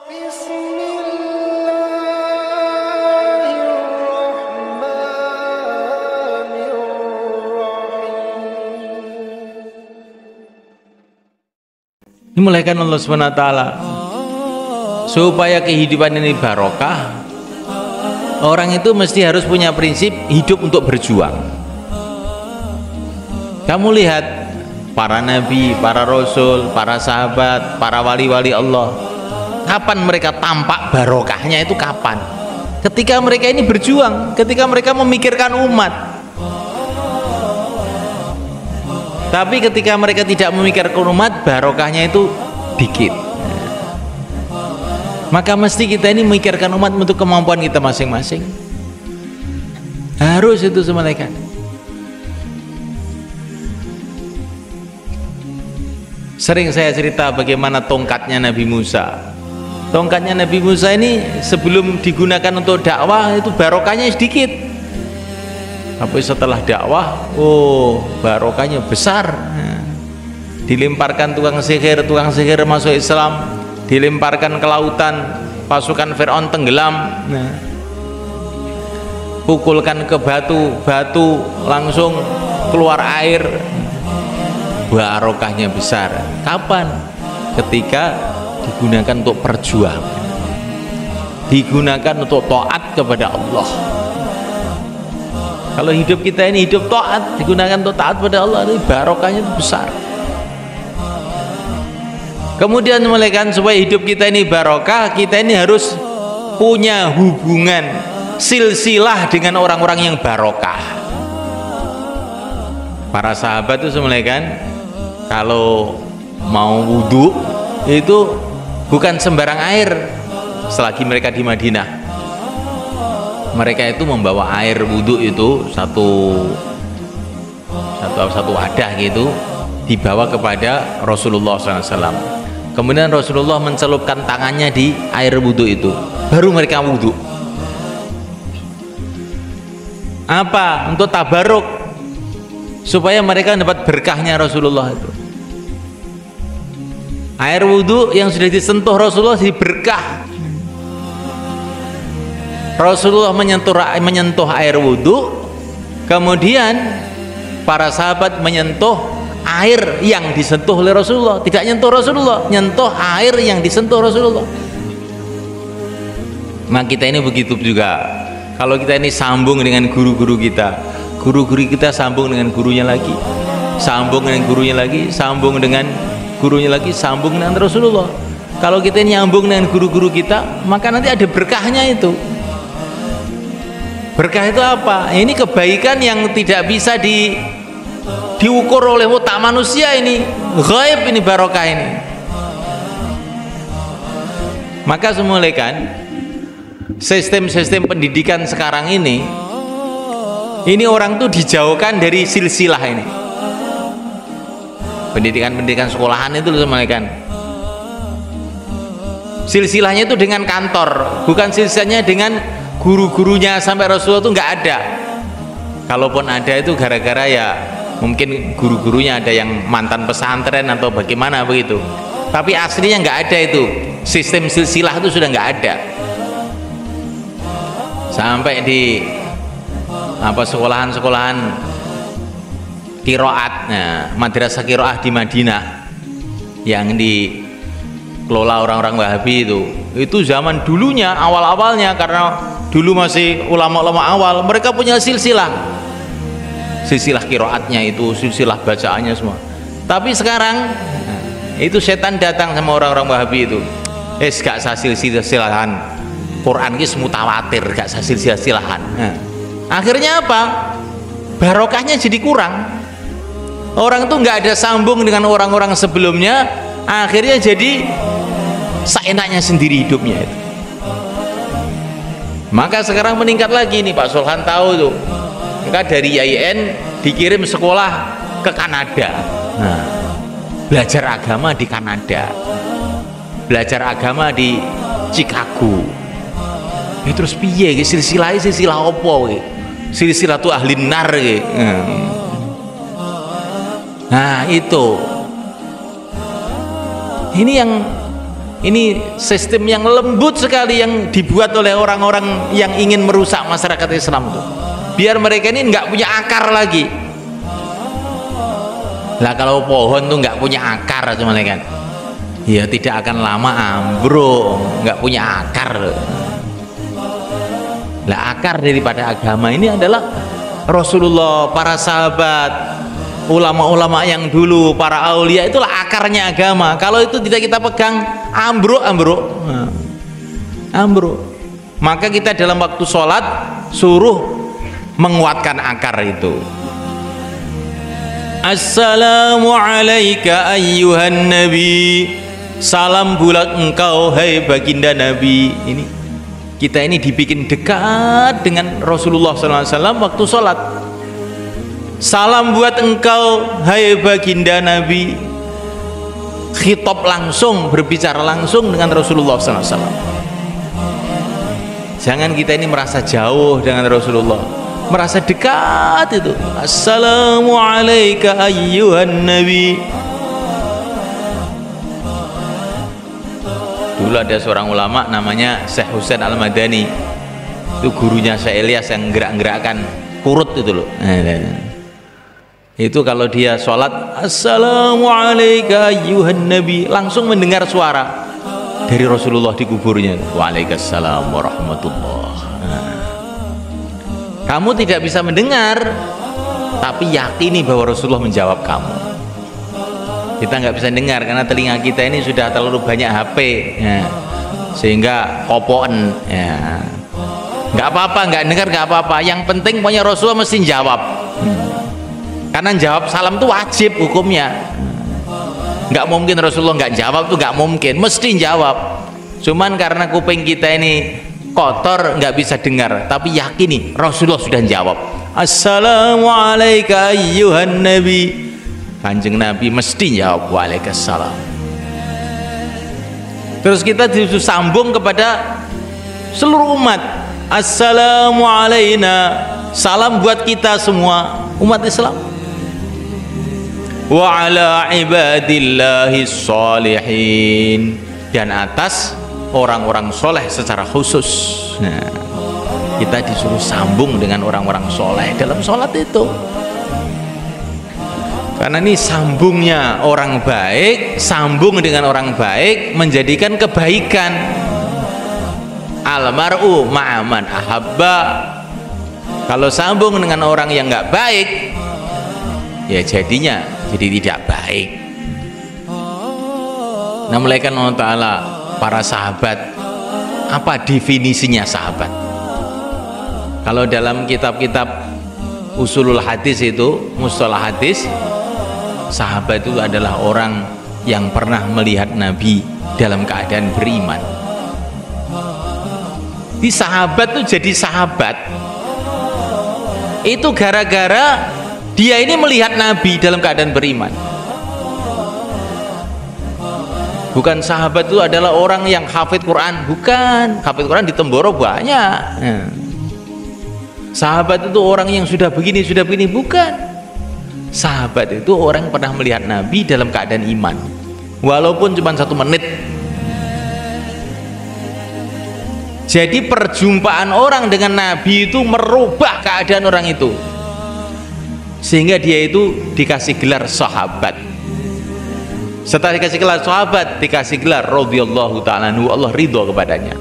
Dimulaikan Allah SWT supaya kehidupan ini barokah. Orang itu mesti harus punya prinsip hidup untuk berjuang. Kamu lihat para nabi, para rasul, para sahabat, para wali-wali Allah, kapan mereka tampak barokahnya itu kapan? Ketika mereka ini berjuang, ketika mereka memikirkan umat. Tapi ketika mereka tidak memikirkan umat, barokahnya itu dikit. Maka mesti kita ini memikirkan umat untuk kemampuan kita masing-masing. Harus itu semalekan. Sering saya cerita bagaimana tongkatnya Nabi Musa. Tongkatnya Nabi Musa ini sebelum digunakan untuk dakwah itu barokahnya sedikit. Tapi setelah dakwah, oh barokahnya besar. Dilemparkan tukang sihir masuk Islam, dilemparkan ke lautan, pasukan Fir'aun tenggelam. Pukulkan ke batu langsung keluar air. Barokahnya besar. Kapan? Ketika digunakan untuk perjuangan, digunakan untuk taat kepada Allah. Kalau hidup kita ini hidup taat, digunakan untuk taat pada Allah, ini barokahnya besar. Kemudian mulaikan supaya hidup kita ini barokah, kita ini harus punya hubungan silsilah dengan orang-orang yang barokah. Para sahabat itu mulaikan kalau mau wudhu itu bukan sembarang air. Selagi mereka di Madinah, mereka itu membawa air wudhu itu satu wadah gitu, dibawa kepada Rasulullah SAW. Kemudian Rasulullah mencelupkan tangannya di air wudhu itu, baru mereka wudhu. Apa? Untuk tabaruk, supaya mereka dapat berkahnya Rasulullah itu. Air wudhu yang sudah disentuh Rasulullah jadi berkah. Rasulullah menyentuh air wudhu, kemudian para sahabat menyentuh air yang disentuh oleh Rasulullah. Tidak nyentuh Rasulullah, nyentuh air yang disentuh Rasulullah. Nah kita ini begitu juga. Kalau kita ini sambung dengan guru-guru kita, guru-guru kita sambung dengan gurunya lagi, sambung dengan gurunya lagi, sambung dengan gurunya lagi, sambung dengan Rasulullah. Kalau kita ini nyambung dengan guru-guru kita, maka nanti ada berkahnya itu. Berkah itu apa? Ini kebaikan yang tidak bisa diukur oleh otak manusia, ini gaib, ini barokah ini. Maka semulaikan sistem-sistem pendidikan sekarang ini orang tuh dijauhkan dari silsilah ini. Pendidikan sekolahan itu semulaikan. Silsilahnya itu dengan kantor, bukan silsilahnya dengan guru-gurunya sampai Rasulullah itu nggak ada. Kalaupun ada itu gara-gara ya mungkin guru-gurunya ada yang mantan pesantren atau bagaimana begitu. Tapi aslinya nggak ada itu. Sistem silsilah itu sudah nggak ada. Sampai di sekolahan-sekolahan qiraat, madrasah qiraah di Madinah yang dikelola orang-orang Wahabi itu zaman dulunya awal-awalnya, karena dulu masih ulama-ulama awal, mereka punya silsilah qiraatnya itu, silsilah bacaannya semua. Tapi sekarang itu setan datang sama orang-orang Wahabi itu, gak sah silsilahan Quran ini mutawatir, gak sah silsilahan. Akhirnya apa? Barokahnya jadi kurang. Orang itu nggak ada sambung dengan orang-orang sebelumnya, akhirnya jadi seenaknya sendiri hidupnya itu. Maka sekarang meningkat lagi nih, Pak Solhan tahu tuh. Maka dari IAIN dikirim sekolah ke Kanada. Belajar agama di Kanada, belajar agama di Chicago. Terus piye? Silsilah opo? Silsilah tuh ahli nar. Nah itu. Ini yang Ini sistem yang lembut sekali yang dibuat oleh orang-orang yang ingin merusak masyarakat Islam tuh. Biar mereka ini nggak punya akar lagi. Lah kalau pohon tuh nggak punya akar cuma kan, ya tidak akan lama ambruk, nggak punya akar. Lah akar daripada agama ini adalah Rasulullah, para sahabat, ulama-ulama yang dulu, para aulia, itulah akarnya agama. Kalau itu tidak kita pegang, ambruk. Maka kita dalam waktu sholat suruh menguatkan akar itu. Assalamu alayka ayyuhan nabi, salam bulat engkau hai baginda nabi. Ini kita ini dibikin dekat dengan Rasulullah SAW waktu sholat. Salam buat engkau hai baginda nabi, khitab langsung, berbicara langsung dengan Rasulullah SAW. Jangan kita ini merasa jauh dengan Rasulullah, merasa dekat itu. Assalamu alayka ayyuhan nabi. Dulu ada seorang ulama namanya Syekh Husain Al-Madani, itu gurunya Syekh Ilyas yang gerak-gerakkan kurut itu loh. Itu kalau dia sholat Assalamu alayka ayyuhan nabi, langsung mendengar suara dari Rasulullah di kuburnya. Waalaikumsalam warahmatullah. Kamu tidak bisa mendengar, tapi yakini bahwa Rasulullah menjawab kamu. Kita nggak bisa dengar karena telinga kita ini sudah terlalu banyak HP ya, sehingga kopoen ya. Nggak apa-apa, nggak dengar nggak apa-apa, yang penting pokoknya Rasulullah mesti jawab. Karena jawab salam itu wajib hukumnya. Nggak mungkin Rasulullah nggak jawab, tuh nggak mungkin, mesti jawab. Cuman karena kuping kita ini kotor nggak bisa dengar, tapi yakini Rasulullah sudah jawab. Assalamu alayka ayyuhan nabi, Kanjeng Nabi mesti jawab waalaikumsalam. Terus kita disuruh sambung kepada seluruh umat. Assalamu alayna, salam buat kita semua umat Islam. Wa ala ibadillahi sholihin, dan atas orang-orang soleh secara khusus. Nah, kita disuruh sambung dengan orang-orang soleh dalam sholat itu. Karena ini sambungnya orang baik, sambung dengan orang baik menjadikan kebaikan. Almar'u ma'aman ahabba. Kalau sambung dengan orang yang nggak baik, ya jadinya jadi tidak baik. Nah, mulaikan Allah Ta'ala para sahabat, apa definisinya sahabat? Kalau dalam kitab-kitab usulul hadis itu, mustalah hadis, sahabat itu adalah orang yang pernah melihat Nabi dalam keadaan beriman. Di sahabat itu jadi sahabat itu gara-gara dia ini melihat Nabi dalam keadaan beriman. Bukan sahabat itu adalah orang yang hafid Quran, bukan. Hafid Quran di Temboro banyak. Sahabat itu orang yang sudah begini, bukan. Sahabat itu orang yang pernah melihat Nabi dalam keadaan iman, walaupun cuma 1 menit. Jadi perjumpaan orang dengan Nabi itu merubah keadaan orang itu, sehingga dia itu dikasih gelar sahabat. Setelah dikasih gelar sahabat, dikasih gelar radhiyallahu ta'ala anhu, Allah ridho kepadanya.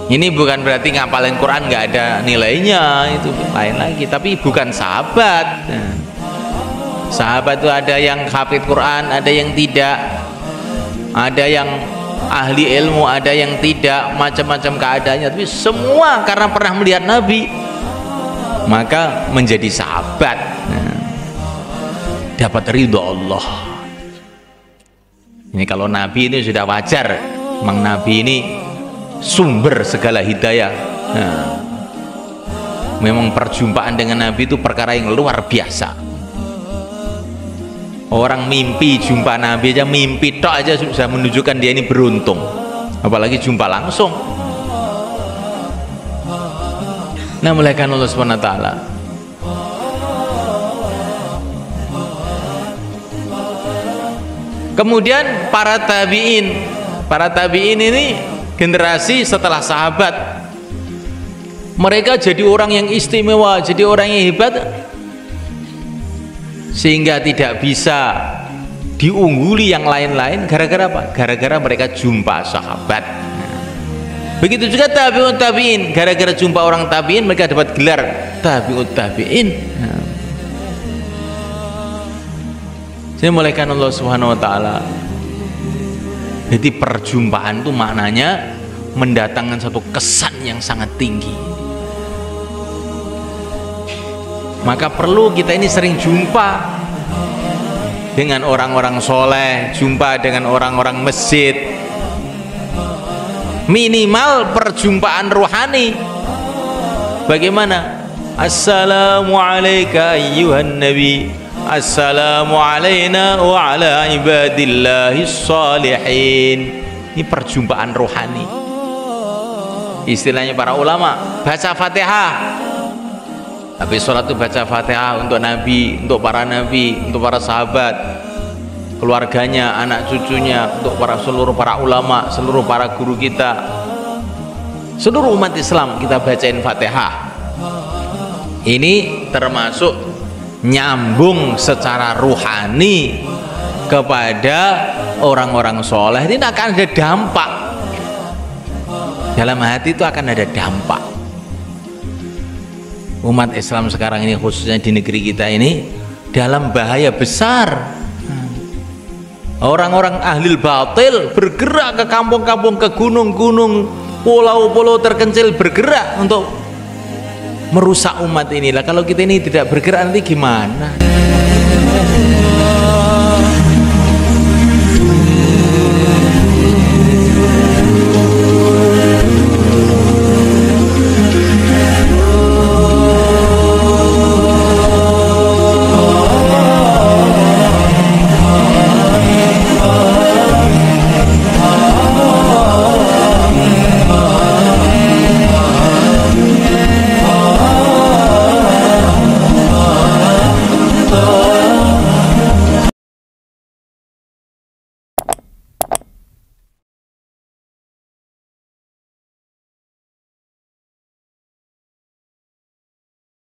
Ini bukan berarti ngapalin Quran nggak ada nilainya, itu lain lagi. Tapi bukan sahabat. Nah, sahabat itu ada yang hafid Quran, ada yang tidak, ada yang ahli ilmu, ada yang tidak, macam-macam keadaannya. Tapi semua karena pernah melihat Nabi, maka menjadi sahabat. Nah, dapat ridho Allah. Ini kalau Nabi ini sudah wajar, memang Nabi ini sumber segala hidayah. Nah, memang perjumpaan dengan Nabi itu perkara yang luar biasa. Orang mimpi jumpa Nabi aja, mimpi tok aja sudah menunjukkan dia ini beruntung, apalagi jumpa langsung. Nah, mulaikan Allah SWT. Kemudian para tabi'in ini generasi setelah sahabat, mereka jadi orang yang istimewa, jadi orang yang hebat, sehingga tidak bisa diungguli yang lain-lain. Gara-gara apa? Gara-gara mereka jumpa sahabat. Begitu juga tabi'ut tabi'in, gara-gara jumpa orang tabi'in mereka dapat gelar tabi'ut tabi'in. Saya mulaikan Allah Subhanahu wa taala. Jadi perjumpaan itu maknanya mendatangkan satu kesan yang sangat tinggi. Maka perlu kita ini sering jumpa dengan orang-orang soleh, jumpa dengan orang-orang masjid. Minimal perjumpaan rohani. Bagaimana? Assalamualaikum ayyuhan nabi, assalamu alayna wa ala ibadillahis salihin. Ini perjumpaan rohani. Istilahnya para ulama, baca Fatihah. Habis sholat itu baca Fatihah untuk Nabi, untuk para Nabi, untuk para sahabat, keluarganya, anak cucunya, untuk seluruh para ulama, seluruh para guru kita, seluruh umat Islam kita bacain Fatihah. Ini termasuk nyambung secara ruhani kepada orang-orang soleh. Ini akan ada dampak dalam hati, itu akan ada dampak. Umat Islam sekarang ini, khususnya di negeri kita ini, dalam bahaya besar. Orang-orang ahli batil bergerak ke kampung-kampung, ke gunung-gunung, pulau-pulau terpencil, bergerak untuk merusak umat inilah. Kalau kita ini tidak bergerak nanti gimana?